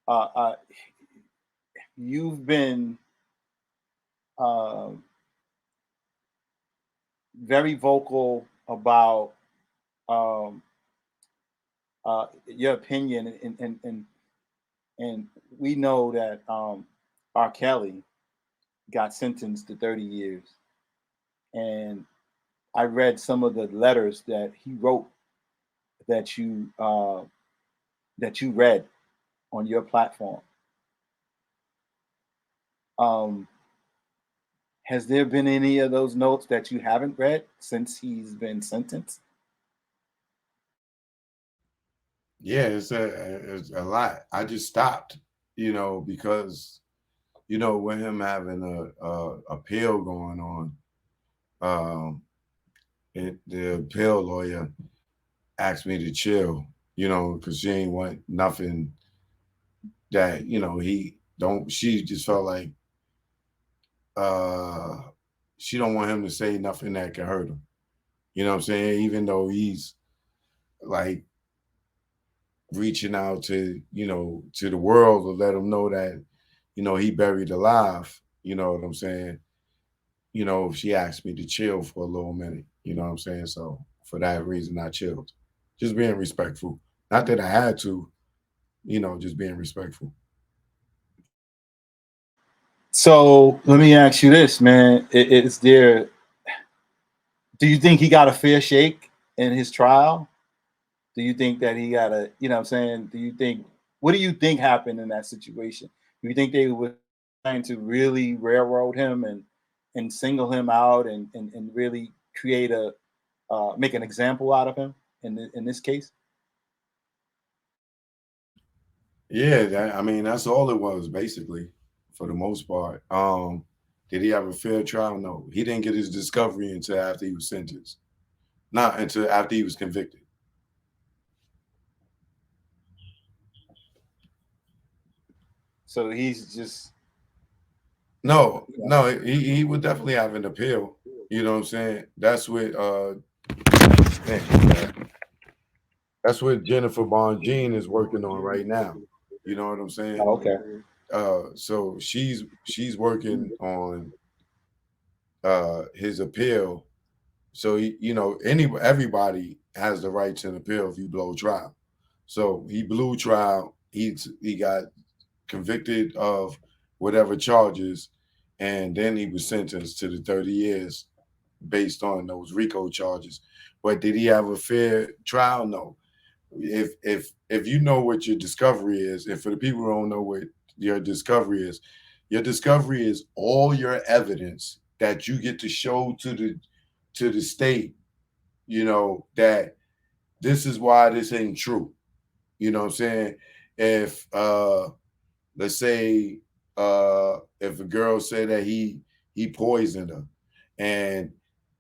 uh, uh, you've been uh, very vocal about um, your opinion, and we know that R. Kelly got sentenced to 30 years, and I read some of the letters that he wrote that you read on your platform. Um, has there been any of those notes that you haven't read since he's been sentenced? Yeah, it's a lot. I just stopped, because with him having a appeal going on, um, the appeal lawyer asked me to chill, because she ain't want nothing that he don't. She just felt like uh, she don't want him to say nothing that can hurt him. You know what I'm saying? Even though he's like reaching out to to the world to let him know that he buried alive. You know what I'm saying? She asked me to chill for a little minute. You know what I'm saying? So for that reason, I chilled, just being respectful. Not that I had to, just being respectful. So let me ask you this, man: is there? Do you think he got a fair shake in his trial? Do you think that he got a? You know, what I'm saying, do you think? What do you think happened in that situation? Do you think they were trying to really railroad him and single him out and really create a make an example out of him in this case? Yeah, I mean that's all it was basically, for the most part. Did he have a fair trial? No, he didn't get his discovery until after he was sentenced, not until after he was convicted. So he's just, No, you know, no, he would definitely have an appeal. You know what I'm saying? Man, that's what Jennifer Bonjean is working on right now. You know what I'm saying? oh, okay. So she's working on his appeal. So everybody has the right to an appeal if you blow trial. So he blew trial. He got convicted of whatever charges, and then he was sentenced to the 30 years based on those RICO charges. But did he have a fair trial? No. If you know what your discovery is, and for the people who don't know what your discovery is all your evidence that you get to show to the state, that this is why this ain't true. You know what I'm saying? If let's say if a girl said that he poisoned her, and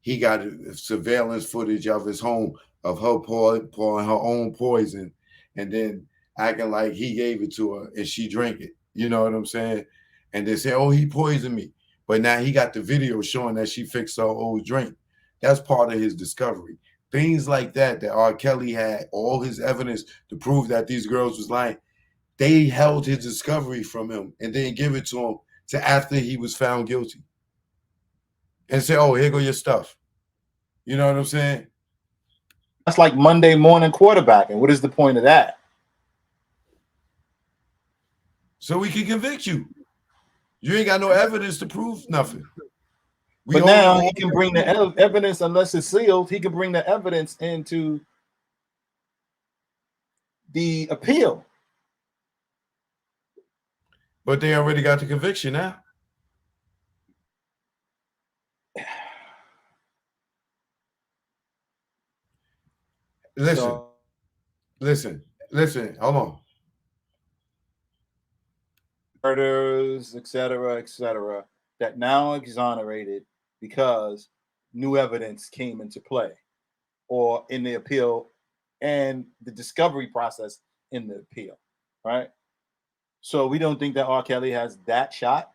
he got surveillance footage of his home of her pouring her own poison, and then acting like he gave it to her and she drank it. You know what I'm saying? And they say, "Oh, he poisoned me," but now he got the video showing that she fixed her old drink. That's part of his discovery. Things like that R. Kelly had all his evidence to prove that these girls was lying. They held his discovery from him and didn't give it to him to after he was found guilty, and say, "Oh, here go your stuff." You know what I'm saying? That's like Monday morning quarterbacking. What is the point of that? So we can convict you. You ain't got no evidence to prove nothing. We But hold now all he can the bring the evidence. evidence, unless it's sealed. He can bring the evidence into the appeal. But they already got the conviction now. Listen, So listen, listen. Hold on. murders, et cetera, that now exonerated because new evidence came into play, or in the appeal and the discovery process in the appeal, right? So we don't think that R. Kelly has that shot.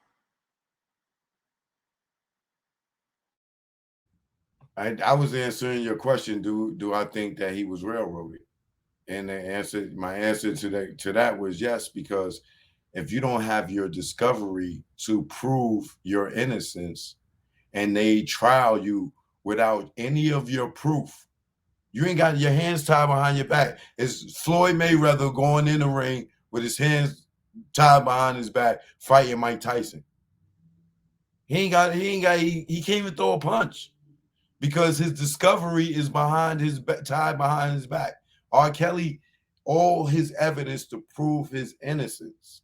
I was answering your question. Do I think that he was railroaded? And my answer to that was yes, because if you don't have your discovery to prove your innocence, and they trial you without any of your proof, you ain't got your hands tied behind your back. It's Floyd Mayweather going in the ring with his hands tied behind his back, fighting Mike Tyson. He can't even throw a punch because his discovery is tied behind his back. R. Kelly, all his evidence to prove his innocence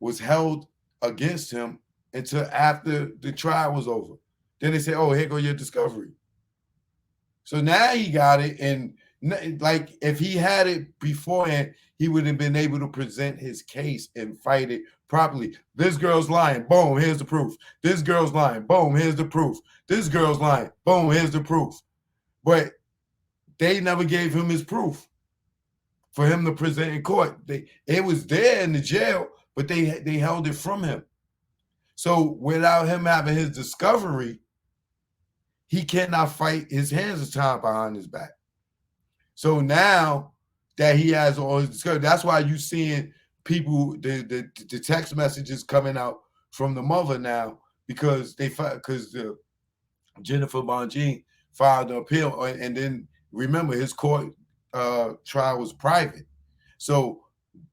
was held against him until after the trial was over. Then they say, "Oh, here go your discovery." So now he got it, and like if he had it beforehand, he would have been able to present his case and fight it properly. This girl's lying. Boom, here's the proof. This girl's lying. Boom, here's the proof. This girl's lying. Boom, here's the proof. But they never gave him his proof for him to present in court. It was there in the jail, but they held it from him. So without him having his discovery, he cannot fight. His hands are tied behind his back. So now that he has all his discovery, that's why you seeing people, the text messages coming out from the mother now, because Jennifer Bonjean filed an appeal, and then remember his court trial was private, so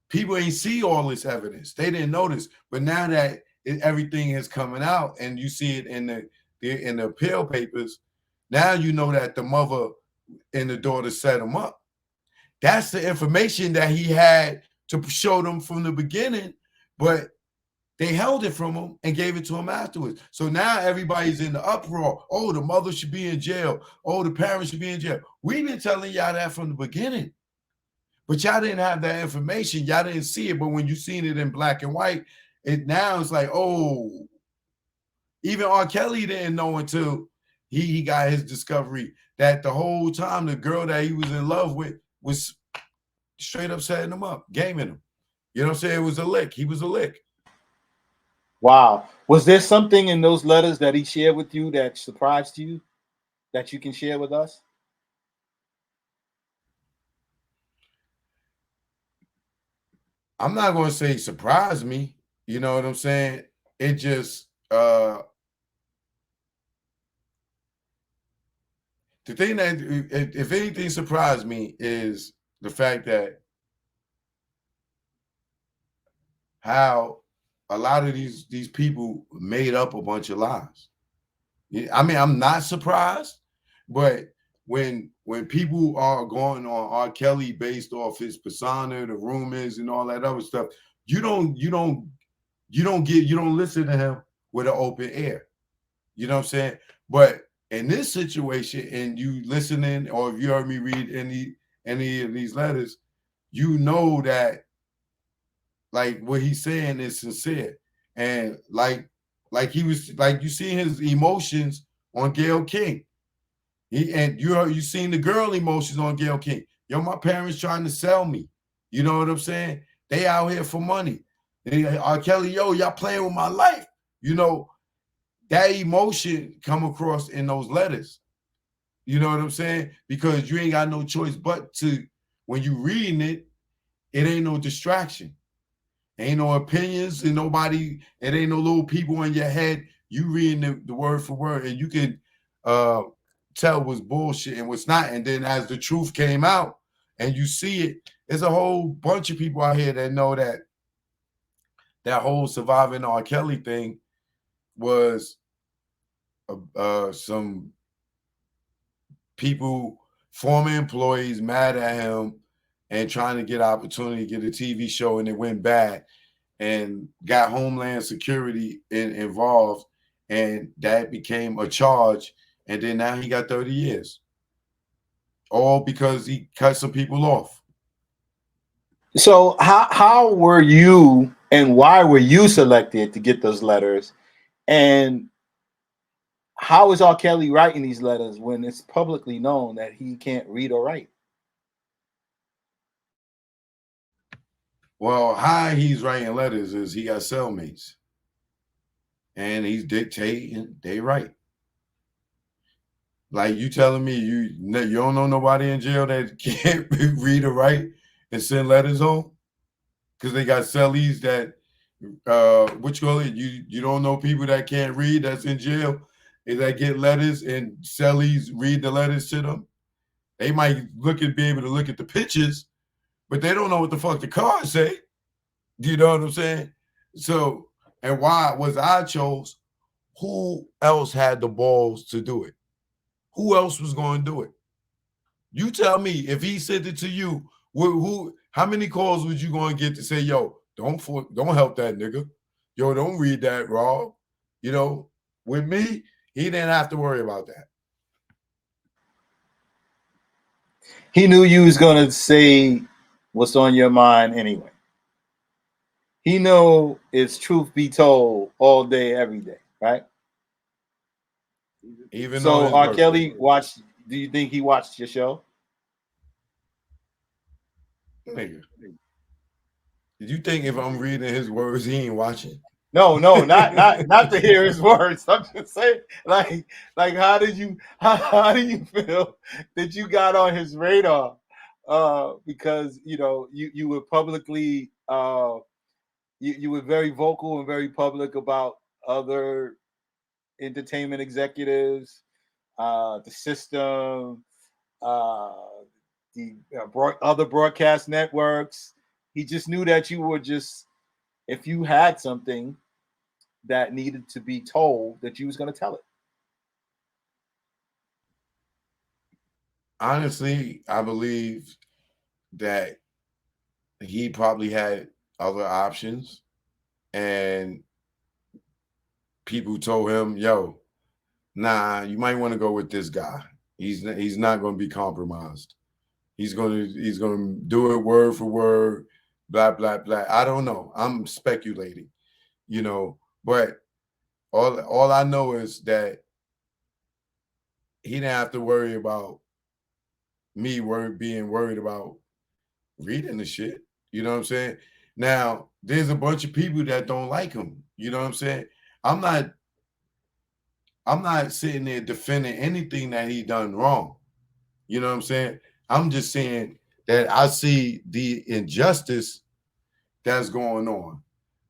people ain't see all this evidence. They didn't notice, but now that everything is coming out and you see it in the appeal papers, now you know that the mother and the daughter set him up. That's the information that he had to show them from the beginning, but they held it from him and gave it to him afterwards. So now everybody's in the uproar. Oh, the mother should be in jail. Oh, the parents should be in jail. We've been telling y'all that from the beginning, but y'all didn't have that information. Y'all didn't see it. But when you seen it in black and white, now it's like, oh, even R. Kelly didn't know until he got his discovery that the whole time the girl that he was in love with was straight up setting him up, gaming him. You know what I'm saying? It was a lick. He was a lick. Wow. Was there something in those letters that he shared with you that surprised you that you can share with us? I'm not going to say surprised me. You know what I'm saying? It just, the thing that, if anything surprised me, is the fact that how a lot of these people made up a bunch of lies. I mean, I'm not surprised, but when people are going on R. Kelly based off his persona, the rumors, and all that other stuff, you don't listen to him with an open ear. You know what I'm saying? But in this situation, and you listening, or if you heard me read any of these letters, you know that like what he's saying is sincere, and like he was, like, you see his emotions on Gayle King. You seen the girl emotions on Gayle King. Yo, my parents trying to sell me. You know what I'm saying? They out here for money. R. Kelly, yo, y'all playing with my life. You know, that emotion come across in those letters. You know what I'm saying? Because you ain't got no choice but to, when you reading it, it ain't no distraction. Ain't no opinions and nobody, it ain't no little people in your head. You reading the word for word, and you can tell what's bullshit and what's not. And then as the truth came out and you see it, there's a whole bunch of people out here that know that whole surviving R. Kelly thing was some people, former employees, mad at him and trying to get opportunity to get a TV show, and it went bad, and got Homeland Security involved, and that became a charge, and then now he got 30 years, all because he cut some people off. So how were you, and why were you selected to get those letters? And how is R. Kelly writing these letters when it's publicly known that he can't read or write? Well, how he's writing letters is he got cellmates, and he's dictating, they write. Like you telling me you don't know nobody in jail that can't read or write and send letters home because they got cellies that what you call it? You don't know people that can't read that's in jail that get letters and cellies read the letters to them. They might be able to look at the pictures, but they don't know what the fuck the cards say. Do you know what I'm saying? So, and why was I chose? Who else had the balls to do it? Who else was going to do it? You tell me if he sent it to you, who how many calls was you going to get to say, yo, don't help that nigga. Yo, don't read that, Rob. You know, with me, he didn't have to worry about that. He knew you was gonna say what's on your mind anyway. He knew it's truth be told all day, every day, right? Even on So his R. birthday. Kelly watched. Do you think he watched your show? Nigga, did you think if I'm reading his words, he ain't watching? No, no, not to hear his words. I'm just saying, like how do you feel that you got on his radar? Because you were publicly you were very vocal and very public about other entertainment executives, the system, uh, the other broadcast networks. He just knew that you were just, if you had something that needed to be told, that you was going to tell it. Honestly, I believe that he probably had other options and people told him, yo, nah, you might want to go with this guy. He's not going to be compromised. He's going to do it word for word, blah blah blah. I don't know. I'm speculating, but all I know is that he didn't have to worry about me being worried about reading the shit. You know what I'm saying? Now, there's a bunch of people that don't like him. You know what I'm saying? I'm not I'm not sitting there defending anything that he done wrong. You know what I'm saying? I'm just saying that I see the injustice that's going on.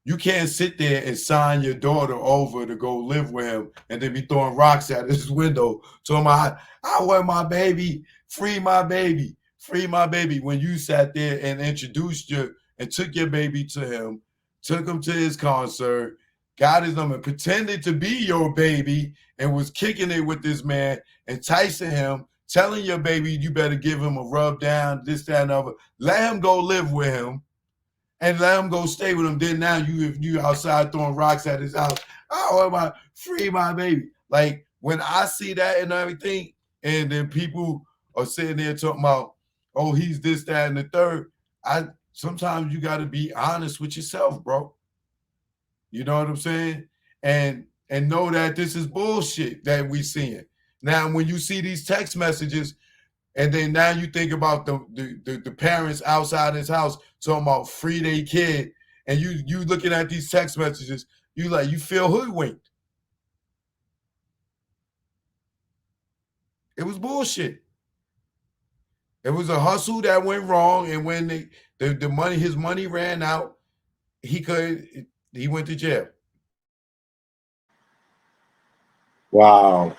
You can't sit there and sign your daughter over to go live with him and then be throwing rocks at his window. So I want my baby, free my baby. When you sat there and introduced and took your baby to him, took him to his concert, got his number, pretended to be your baby, and was kicking it with this man, enticing him, telling your baby you better give him a rub down, this, that, and other. Let him go live with him and let him go stay with him. Then now if you outside throwing rocks at his house, oh my free my baby. Like when I see that and everything, and then people are sitting there talking about, oh, he's this, that, and the third. I sometimes you gotta be honest with yourself, bro. You know what I'm saying? And know that this is bullshit that we seeing. Now, when you see these text messages, and then now you think about the parents outside his house talking about free their kid, and you looking at these text messages, you feel hoodwinked. It was bullshit. It was a hustle that went wrong, and when his money ran out, he went to jail. Wow.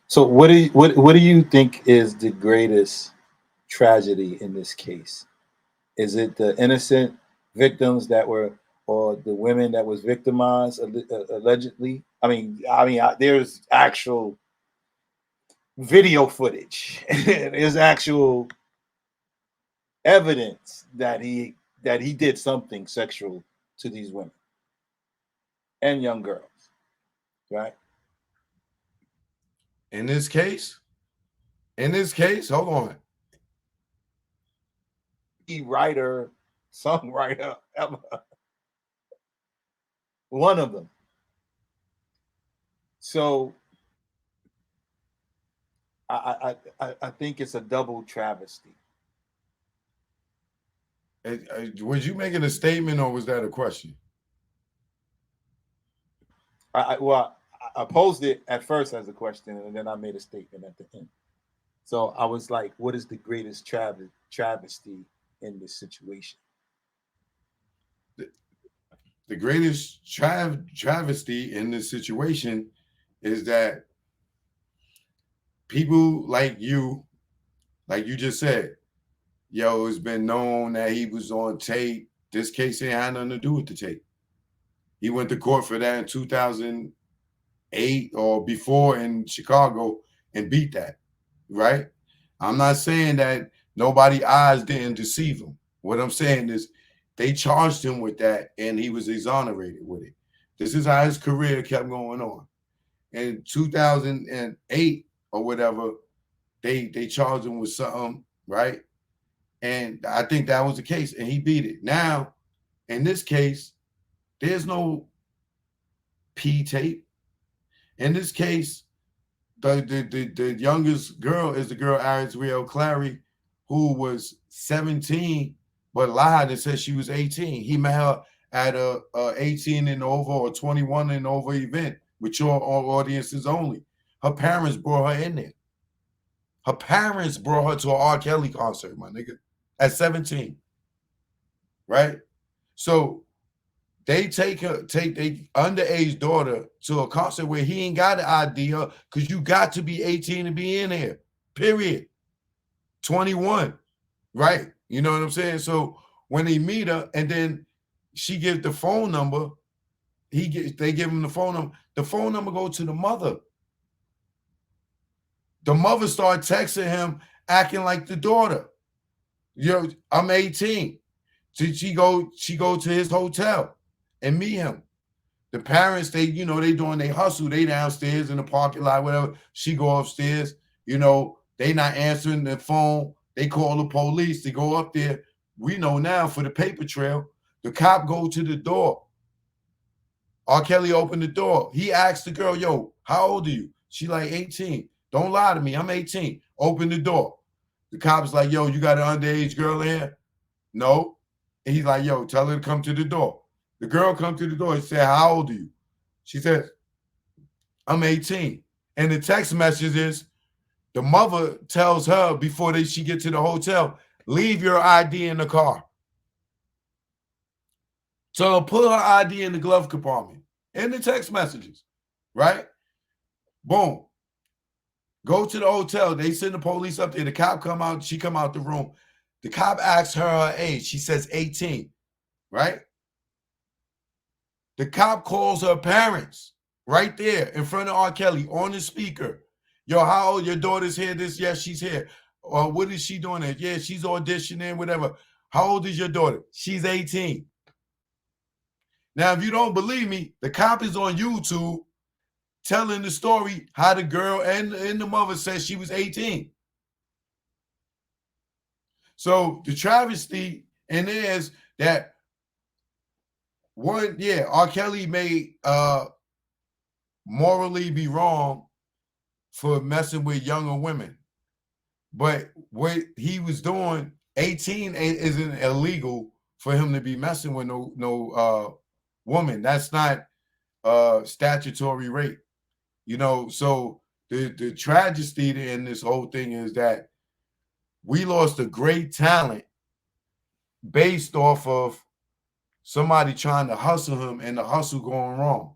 So what do you think is the greatest tragedy in this case? Is it the innocent victims that were, or the women that was victimized allegedly? There's actual video footage. There's actual evidence that he did something sexual to these women and young girls, right? In this case, hold on. The writer, songwriter, ever. One of them. So I think it's a double travesty. Was you making a statement or was that a question? Well, I posed it at first as a question, and then I made a statement at the end. So I was like, what is the greatest travesty in this situation? The greatest travesty in this situation is that people like you just said, yo, it's been known that he was on tape. This case ain't had nothing to do with the tape. He went to court for that in 2008 or before in Chicago and beat that, right? I'm not saying that nobody eyes didn't deceive him. What I'm saying is they charged him with that and he was exonerated with it. This is how his career kept going on. In 2008 or whatever, they charged him with something, right? And I think that was the case, and he beat it. Now, in this case, there's no P tape. In this case, the youngest girl is the girl Ariel Clary, who was 17 but lied and said she was 18. He met her at a 18 and over or 21 and over event, mature audiences only. Her parents brought her in there. Her parents brought her to an R. Kelly concert, my nigga, at 17. Right? So they take their underage daughter to a concert where he ain't got to ID her because you got to be 18 to be in there. Period. 21. Right? You know what I'm saying? So when they meet her and then she gives the phone number, they give him the phone number. The phone number goes to the mother. The mother started texting him, acting like the daughter. Yo, I'm 18. So she go to his hotel and meet him. The parents, they doing they hustle. They downstairs in the parking lot, whatever. She go upstairs. They not answering the phone. They call the police. They go up there. We know now for the paper trail. The cop go to the door. R. Kelly opened the door. He asked the girl, yo, how old are you? She like 18. Don't lie to me. I'm 18. Open the door. The cop's like, yo, you got an underage girl in here? No. And he's like, yo, tell her to come to the door. The girl come to the door and said, how old are you? She says, I'm 18. And the text message is, the mother tells her before she get to the hotel, leave your ID in the car. So put her ID in the glove compartment in the text messages, right? Boom. Go to the hotel. They send the police up there. The cop come out. She come out the room. The cop asks her age. She says 18, right? The cop calls her parents right there in front of R. Kelly on the speaker. Yo, how old? Your daughter's here? Yes, she's here. Or what is she doing there? Yeah, she's auditioning, whatever. How old is your daughter? She's 18. Now, if you don't believe me, the cop is on YouTube telling the story how the girl and the mother said she was 18. So the travesty in there is that R. Kelly may morally be wrong for messing with younger women. But what he was doing, 18 isn't illegal for him to be messing with no woman. That's not statutory rape. So the tragedy in this whole thing is that we lost a great talent based off of somebody trying to hustle him and the hustle going wrong.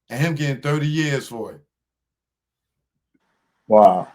And him getting 30 years for it. Wow.